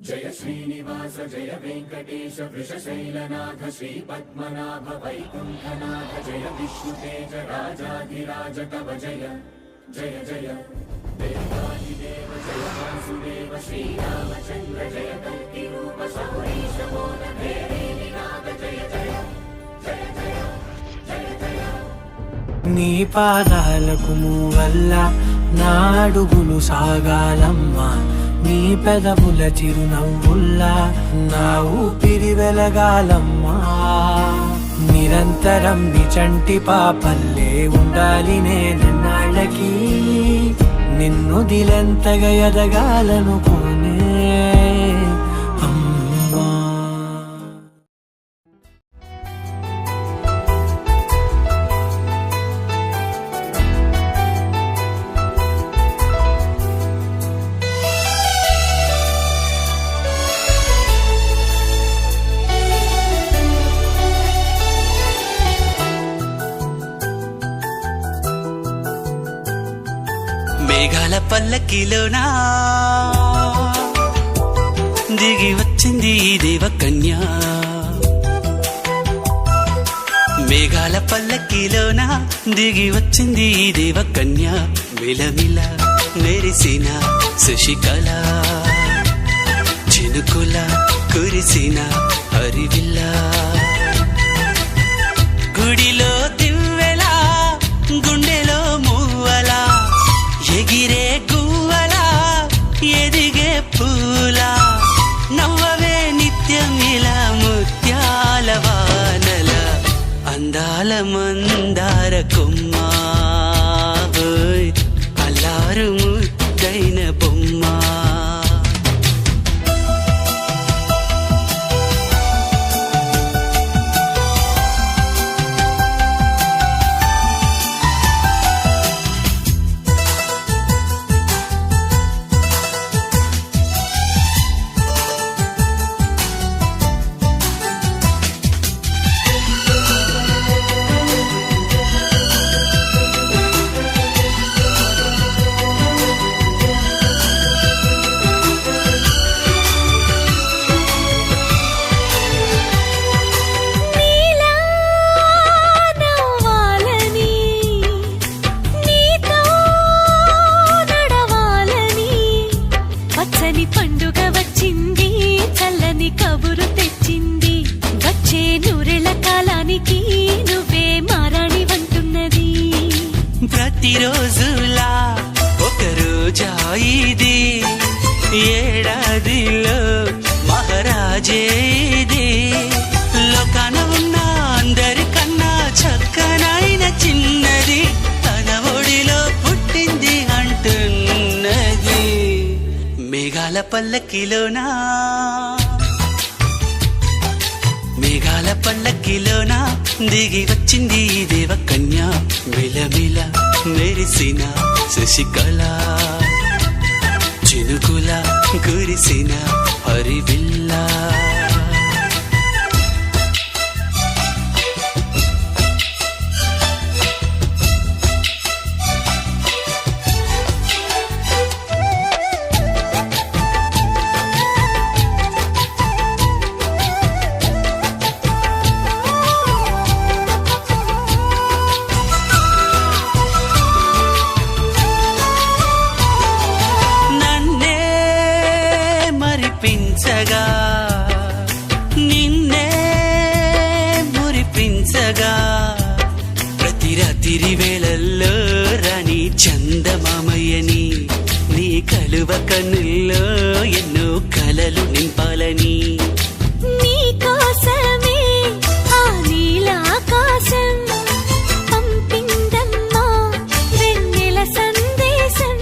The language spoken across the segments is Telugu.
జయ శ్రీనివాస జయ వెంకటేశ వృషశైలనాథ శ్రీ పద్మనాభ వైకుంఠనాథ జయ విష్ణుతేజ రాజాధిరాజ కవ జయ జయ జయ దేవాదిదేవ జయ వాసుదేవ శ్రీరామచంద్ర జయ కల్కి రూప సౌరీశ మోద భేరీనాథ జయ జయ జయ జయ జయ జయ. నీ పాదాలకు మూవల్ల నా అడుగులు సాగాలమ్మా, నీ పెదవుల చిరునవ్వుల్లా నా ఊపిరి వెలగాలమ్మా. నిరంతరం నీ చంటి పాపల్లే ఉండాలి నేనన్నాళ్ళకి, నిన్ను దిలెంతగా ఎదగాలనుకోనే అమ్మా. మేఘాల పల్లకిలోనా దిగి వచ్చింది దేవకన్య, మేఘాల పల్లకిలోనా దిగి వచ్చింది దేవకన్య. మిలమిల మెరిసిన శశికళ, చినుకుల కురిసిన హరివిల్ల, గుడిలో దివ్వెలా గుండెలో మూవలా, ఎగిరే గువ్వలా ఎదిగే పూలా, నవ్వవే నిత్యం ఇలా ముత్యాల వానల, అందాల మందార కొమ్మ, అల్లారు ముద్దైన బొమ్మ. పండుగ వచ్చింది, చల్లని కబురు తెచ్చింది, వచ్చే నూరెళ్ళ కాలానికి నువ్వే మారాణి వంటున్నది. ప్రతిరోజులా ఒక రోజా ఇది, ఏడాదిలో మహారాజే ఇది, లోకాన ఉన్న అందరికన్నా చక్కనైన చిన్నది, తన ఒడిలో పుట్టింది అంటున్నది. మేఘాల పల్లకిలోనా, మేఘాల పల్లకిలోనా దిగి వచ్చింది దేవకన్య. మిలమిల మెరిసిన శశికళ, చినుకుల కురిసిన హరివిల్ల. నిన్నే మురిపించగా, ప్రతి రాత్రి వేళల్లో రాణి చందమామయ్యని, నీ కలువ కన్నుల్లో ఎన్నో కలలు నింపాలని, నీ కోసమే ఆ నీలాకాశం పంపిందమ్మా వెన్నెల సందేశం.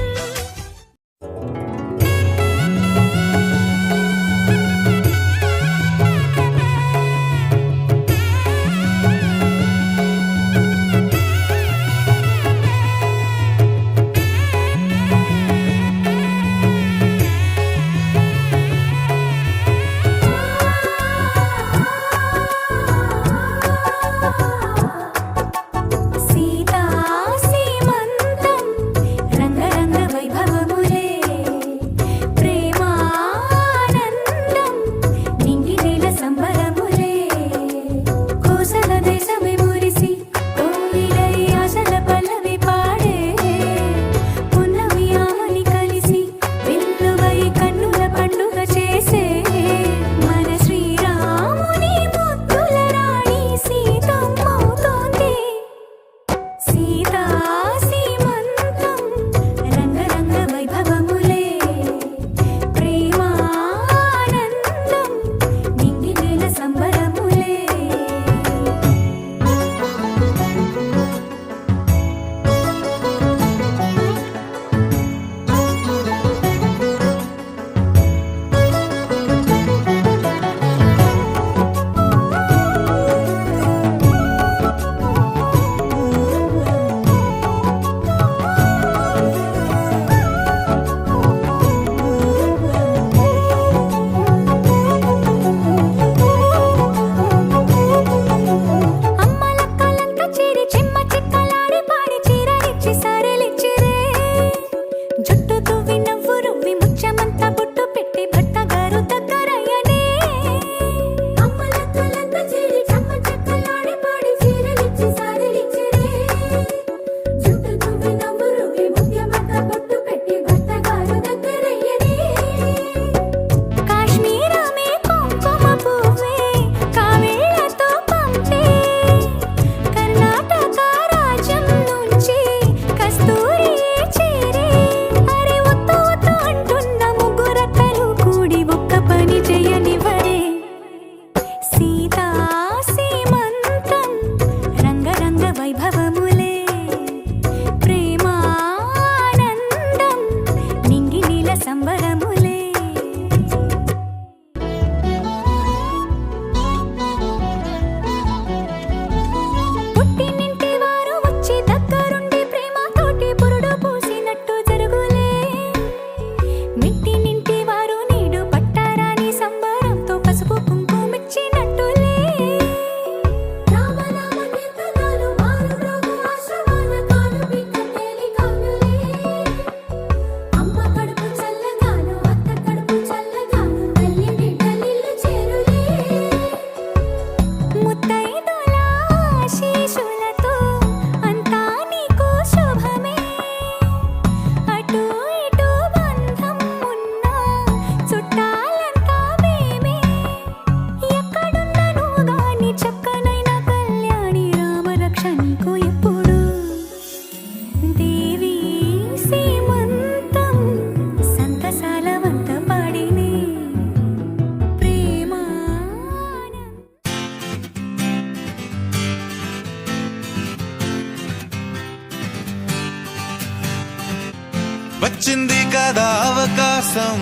వచ్చింది కదా అవకాశం,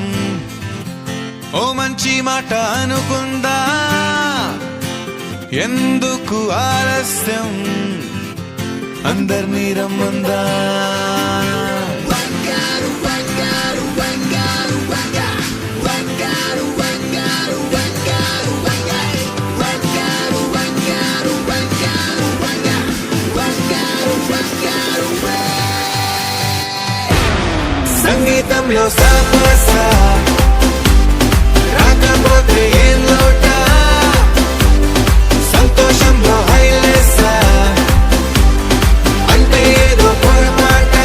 ఓ మంచి మాట అనుకుందా, ఎందుకు ఆలస్యం, అందర్నీ రమ్మందా. సంగీతంలో సాపస రాకపోతే ఏం లోట, సంతోషంలో హైలెస్ అంటే ఏదో పొరపాట.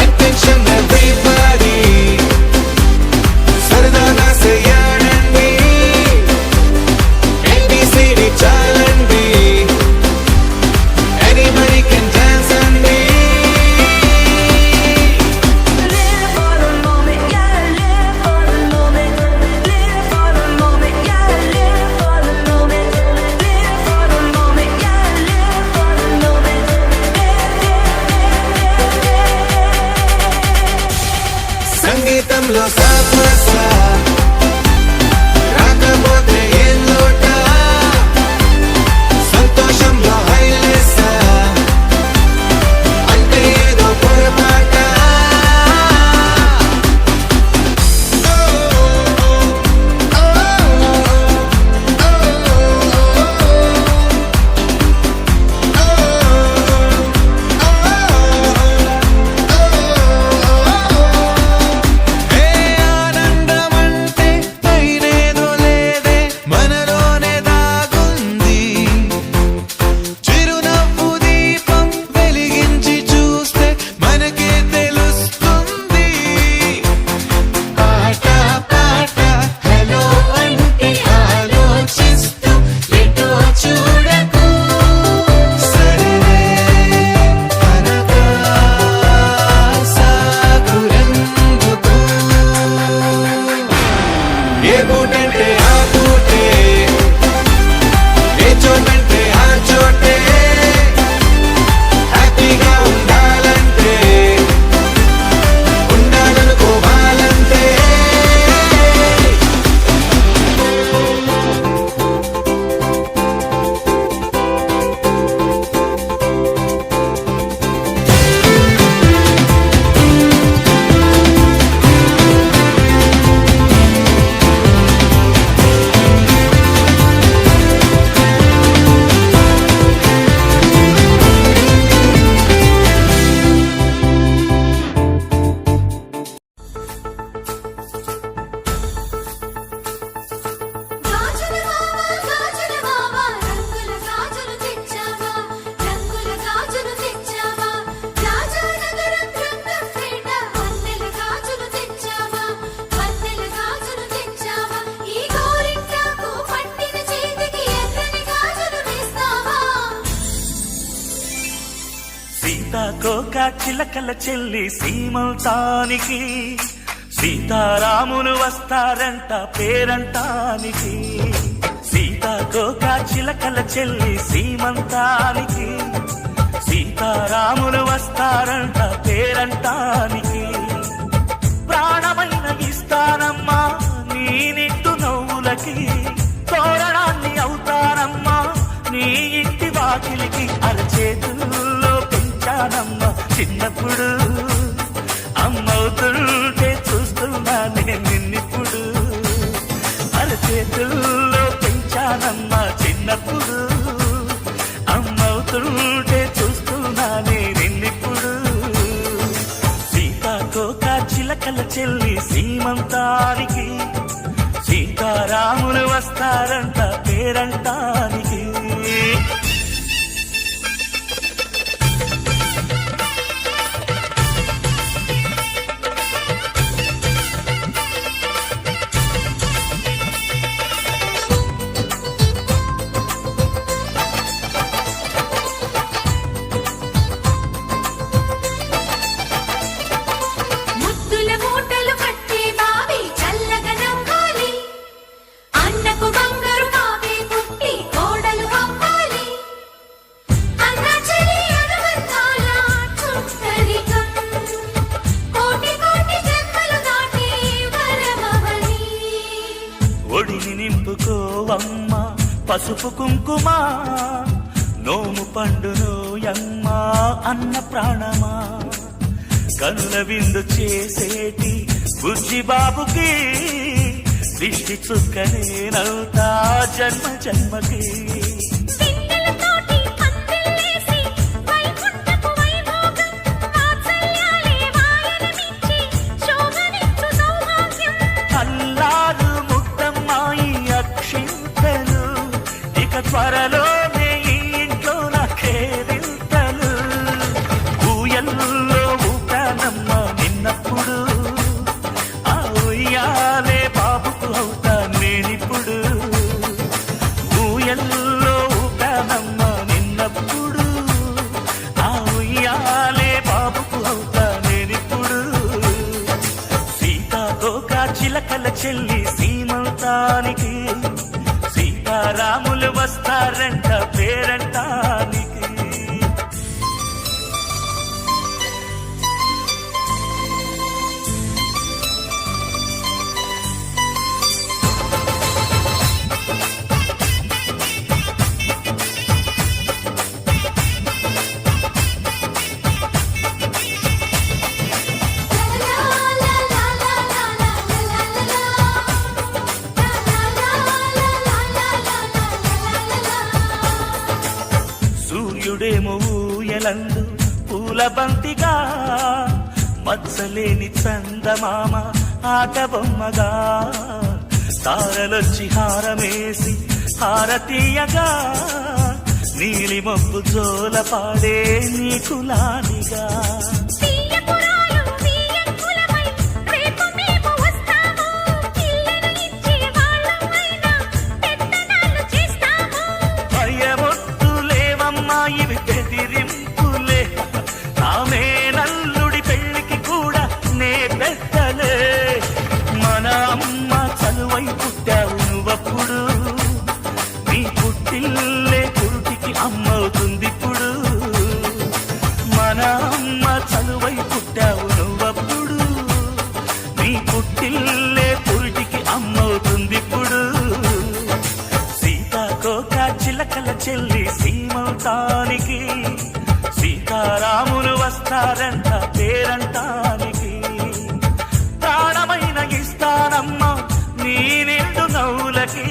అటెన్షన్ ఎవ్రీబడీ సరదాగా చేయాలండి, ABCD చాలండి, anybody can dance అండి. సంగీతంలో సాపస రాకపోతే ఏం లోట, సంతోషంలో హైలెస్ అంటే ఏదో పొరపాట. ఆనందమంటే పైనేదో లేదే, మనలోనే దాగుంది, చిరునవ్వు దీపం వెలిగించి చూస్తే మనకే తెలుస్తుంది. ఆట పాట హలో అంటే ఆలోచిస్తూ ఎటో చూడకు, సరే అనగా సాగురెందుకు. ఏ పూటంటే ఆ పూటే, ఏ చోటంటే ఆ చోటే, హ్యాపీగా ఉండాలంటే ఉండాలనుకోవాలంటే. గాజుల మావా రంగుల గాజులు తెచ్చావా, రంగుల గాజులు తెచ్చావా, రాజానగరం రంగంపేట వన్నెల గాజులు తెచ్చావా, వన్నెల గాజులు తెచ్చావా, ఈ గోరింటాకు పట్టిన చేతికి ఎర్రని గాజులు వేస్తావా. సీతాకోక చిలకల చెల్లి సీమంతానికి, సీతారాములు వస్తారంట పేరంటానికి. సీతాకోక చిలకల చెల్లి సీమంతానికి, సీతారాములు వస్తారంట పేరంటానికి. ప్రాణమైన ఇస్తానమ్మా నీ నిట్టు నవ్వులకి, తోరణాన్ని అవుతానమ్మా నీ ఇంటి వాకిలికి. అరచేతుల్లో పెంచానమ్మా చిన్నప్పుడు, అమ్మవుతుంటే చూస్తున్నానే నిన్నిప్పుడు. అరచేతుల్లో పెంచానమ్మా చిన్నప్పుడు, అమ్మవుతుంటే చూస్తున్నానే నిన్నిప్పుడు. సీతాకోక చిలకల చెల్లి సీమంతానికి, సీతారాములు వస్తారంట పేరంటానికి. ముద్దుల మూటలు కట్టే బావి చల్లగా నవ్వాలి, అన్నకు బంగారు బావి పుట్టి కోడలు నింపుకోవమ్మ పసుపు కుంకుమ నోము పండును యమ్మ అన్న ప్రాణమా కనుల విందు చేసేటి బుజ్జి బాబుకి దిష్టి చుక్కనేనవుతా జన్మ జన్మకి పిన్నెలతోటి పందిళ్ళేసి వైకుంఠపు వైభోగం వాత్సల్యాలే వాయనమిచ్చి శోభనిచ్చు సౌభాగ్యం అల్లారు ముద్దమ్మాయి అక్షింతలు ఇక త్వరలోనే ఈ ఇంట్లో నాకేరింతలు ఊయల్లో ఊపానమ్మ నిన్నప్పుడు ఆ ఉయ్యాలే బాబుకు అవుతా నేనిప్పుడు ఊయల్లో ఊపానమ్మ నిన్నప్పుడు ఆ ఉయ్యాలే బాబుకు అవుతా నేనిప్పుడు సీతాకోక చిలకల చెల్లి సీమంతానికి సీతారాములు వస్తారంట పేరంటానికి సూర్యుడేమో ఊయలందు పూల బంతిగా మచ్చలేని చందమామ ఆట బొమ్మగా తారలొచ్చి హారమేసి హారతీయగా నీలి మబ్బు జోల పాడే నీకులానిగా తీయపురాలు తీయంకులమై రేపు మేము వస్తాము ఇల్లును ఇచ్చే వాళ్ళమైనా పెత్తనాలు చేస్తాము భయమొద్దులేవమ్మా ఇవి బెదిరింపులే ఆమె నల్లుడి పెళ్లికి కూడా నే పెద్దలే మన అమ్మ చనువై పుట్టావు నువ్వప్పుడు నీ పుట్టిల్లే పురుటికి అమ్మవుతుంది ఇప్పుడు మన అమ్మ చనువై పుట్టావు నువ్వప్పుడు నీ పుట్టిల్లే పురుటికి అమ్మవుతుంది ఇప్పుడు సీతాకోక చిలకల చెల్లి సీమౌతానికి సీతారాములు వస్తారంట పేరంటానికి ప్రాణమైన ఇస్తానమ్మా నీ నిండు నవ్వులకి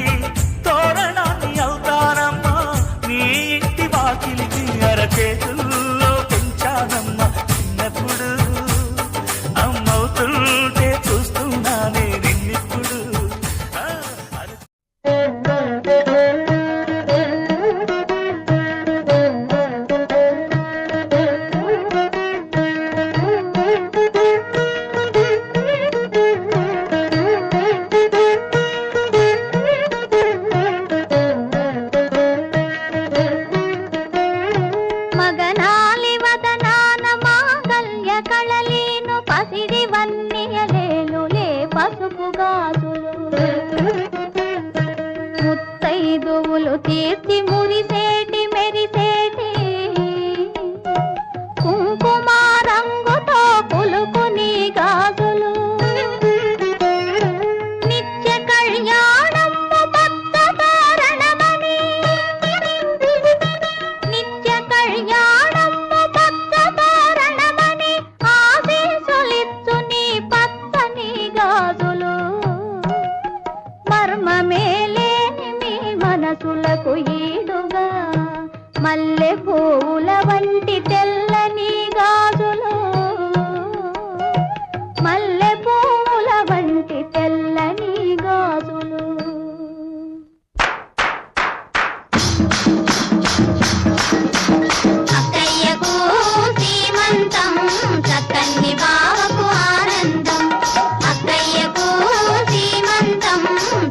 తోరణాన్ని అవుతానమ్మా నీ ఇంటి వాకిలికి అరచేతుల్లో పెంచానమ్మా చిన్నప్పుడు అమ్మవుతుంటే చూస్తున్నానే నిన్నిప్పుడు ఆ, మగనాలి వదనాన మాంగల్య కళలీను పసిడి వన్నియలేలులే పసుపు గాజులు ముత్తైదువులు తీర్చి మురిసేటి మెరిసేటి కుంకుమ రంగుతో పులుకుని గాజులు నిత్య కళ్యాణము భక్త తోరణమని నిత్య కళ్యాణము భక్త తోరణమని ఆశీసులిచ్చు నీ పచ్చని గాజులు మర్మమేలేని మీ మనసులకు ఈడుగా మల్లె పూల వంటి తెల్లని గాజులు మల్లె పూల వంటి తెల్లని గాజులు అక్కయ్యకు సీమంతం చక్కని బావకు ఆనందం అక్కయ్యకు సీమంతం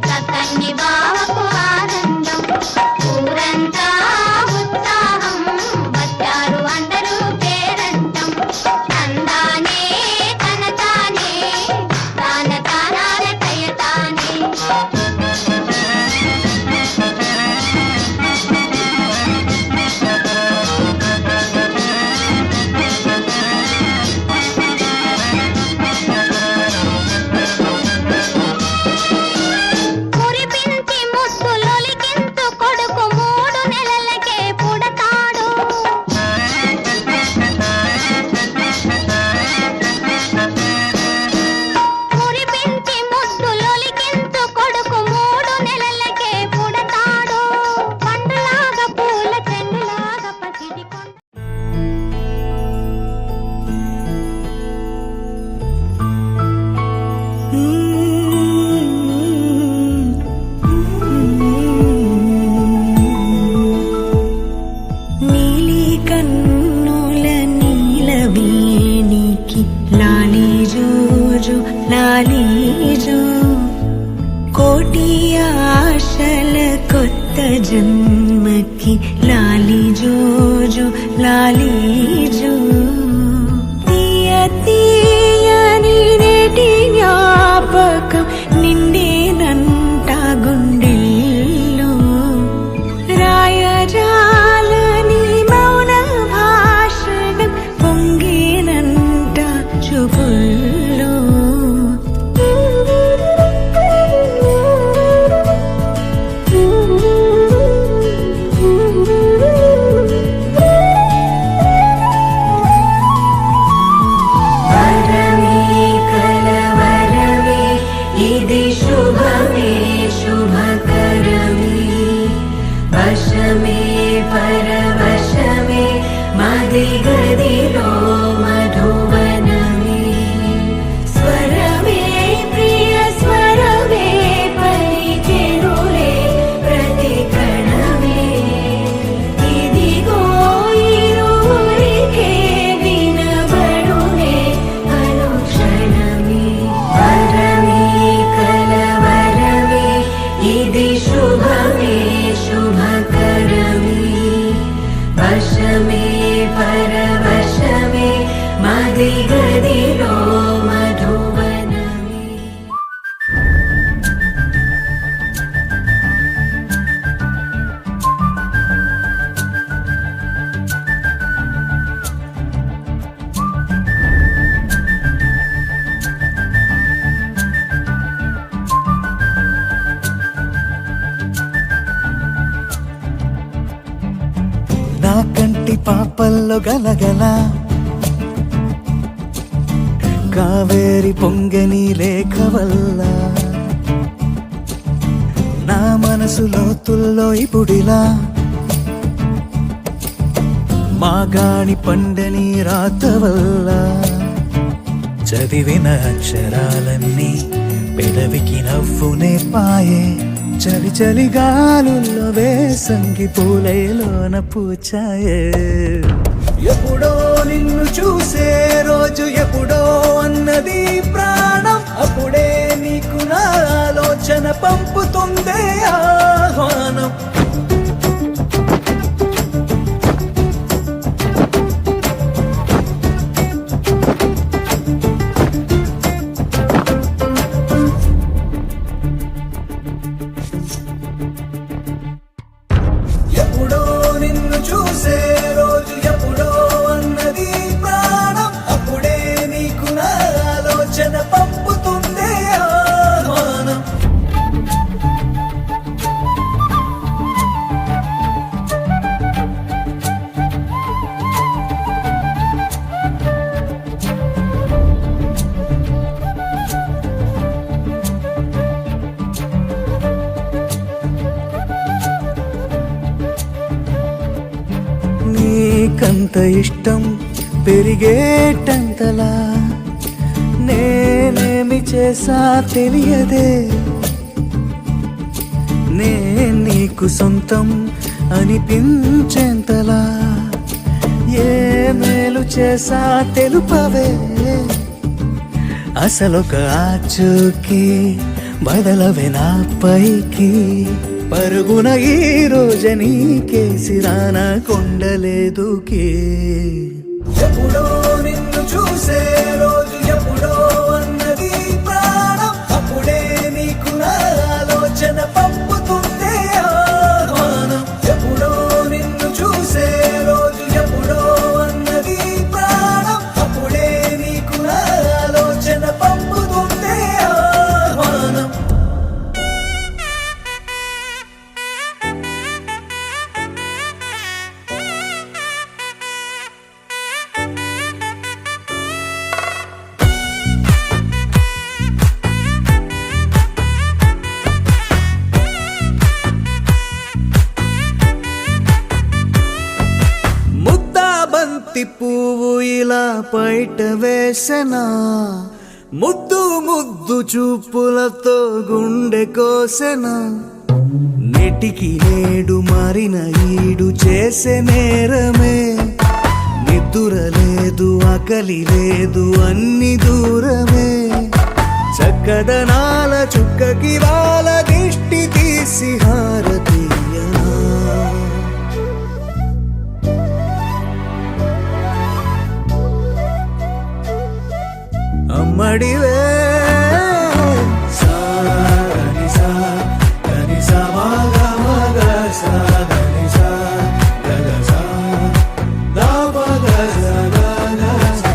చక్కని బావకు ఆనందం ఊరంతా ఉత్సాహం జన్మకి లాలి జో జో లాలి జో తీయ తీయని నేటి జ్ఞాపకం నిండేనంట గుండెల్లో రాయజాలని మౌన భాషణం పొంగేనంట చూపుల్లో వరమే కలవరమే ఇది శుభమే శుభకరమే వశమే పరవశమే మది గదిలో మధువనమే స్వరమే ప్రియ స్వరమే పలికెనులే ప్రతి కణమే ఇదిగో ఇరువురికే వినబడునే అనుక్షణమే వరమే కలవరమే ఇది శుభమే శుభకరమే వశమే పరవశమే మది గదిలో మధువనమే నా కంటి పాపల్లో గలగల కావేరి పొంగని లేఖ వల్ల నా మనసు లోతుల్లో ఇప్పుడిలా మాగాణి పండని రాత వల్ల చదివిన అక్షరాలన్నీ పెదవికి నవ్వునే పాయే చలి చలి గాలుల్లో వేసంగి పూలలోన పూచాయే ఎప్పుడో నిన్ను చూసే రోజు ఎప్పుడో అన్నది ప్రాణం అప్పుడే నీకు నా ఆలోచన పంపుతుందే ఆహ్వానం ఎప్పుడో నిన్ను చూసే రోజు ఎప్పుడో అన్నది ప్రాణం అప్పుడే నీకు నా ఆలోచన పంపుతుందే ఆహ్వానం నీకంత ఇష్టం పెరిగేటంతలా నేనేమి చేసా తెలియదే నే నీకు సొంతం అనిపించేంతలా ఏ మేలు చేసా తెలుపవే అసలొక ఆచూకి బదలవే నా పైకి పరుగున ఈ రోజు నీకేసి రానా కొండలేదుకి ఎప్పుడో నిన్ను చూసే రోజు ఎప్పుడో అన్నది ప్రాణం అప్పుడే నీకు నా ఆలోచన పంపుతుందే ఆహ్వానం ఎప్పుడో నిన్ను చూసే రోజు ఎప్పుడో అన్నది ప్రాణం అప్పుడే నీకు నా ఆలోచన పంపుతుందే ఆహ్వానం బంతి పువ్వు ఇలా బయట వేసెనా ముద్దు ముద్దు చూపులతో గుండె కోసెనా నెటికి నేడు మారిన ఈడు చేసే నేరమే నిద్దుర లేదు ఆకలి లేదు అన్ని దూరమే చక్కదనాల చుక్కకి వాళ్ళ దిష్టి తీసి హారతీయనా నడివే సాని సా దని సా మగ మగ సా దని సా గగ సా దా పగ సా గగ సా.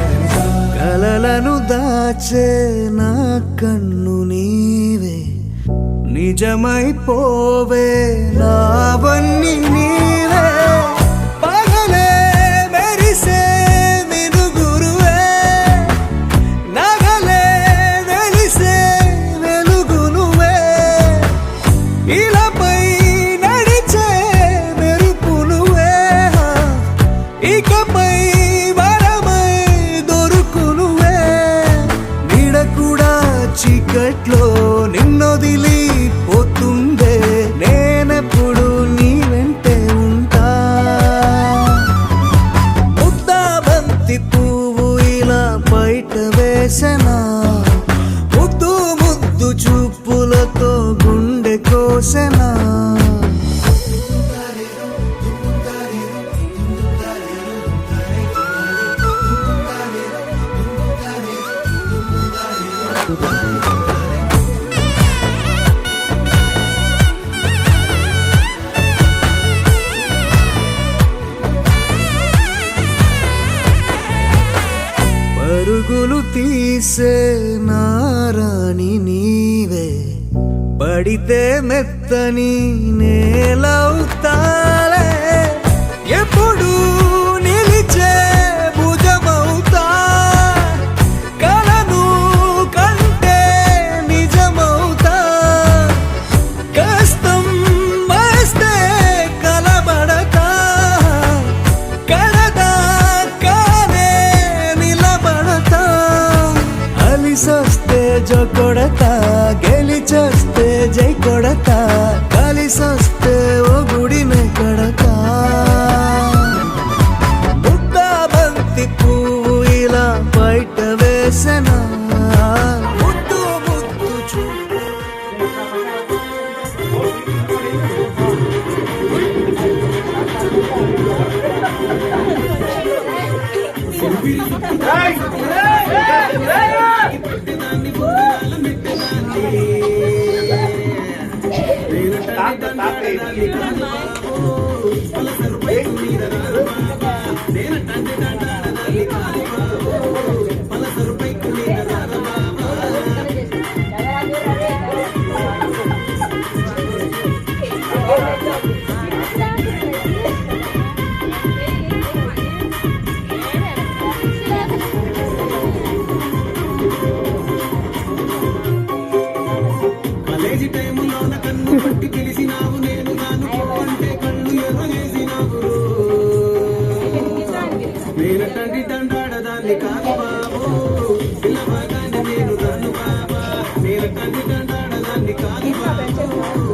కలలను దాచే నా కన్ను నీవే నిజమైపోవే నావన్నీ నీవే పగలే మెరిసే మినుగురువే నగలే వెలిసే వెలుగు నువ్వే ఇలాపై నడిచే మెరుపు నువ్వే ఇకపై వరమై దొరుకు నువ్వే నీడ కూడా చీకట్లో నిన్నొదిలి పోతుందే నేనెప్పుడు నీ వెంటే ఉంటా ముద్దా బంతి పువ్వు ఇలా బయట వేసెనా ముద్దు ముద్దు చూపులతో గుండె కోసెనా పరుగులు తీసే నారాణి నీవే పడితే మెత్తని నేలవుతాలే ఎప్పుడు నిలిచే భుజమవుతా కలను కంటే నిజమవుతా కష్టం వస్తే కలబడతా కడదా కానే నిలబడతా అలిసొస్తే జో కొడతా గెలిచొస్తే జై కొడతా కలిసొస్తే ఓ గుడినే కడతా ముద్దా బంతి పువ్వు ఇలా బయట వేసెనా ముద్దు ముద్దు చూపు కాలేజీ టైములోన కన్ను పట్టి పిలిచినావు నేను నాను అంటే కళ్ళు ఎర్రగేసినావు నేనటంటి దండాడదాన్ని కాదు బాబు పిల్లవాగాన్ని నేను రాను బాబా నేనటంటి దండాడదాన్ని కాదు బాబు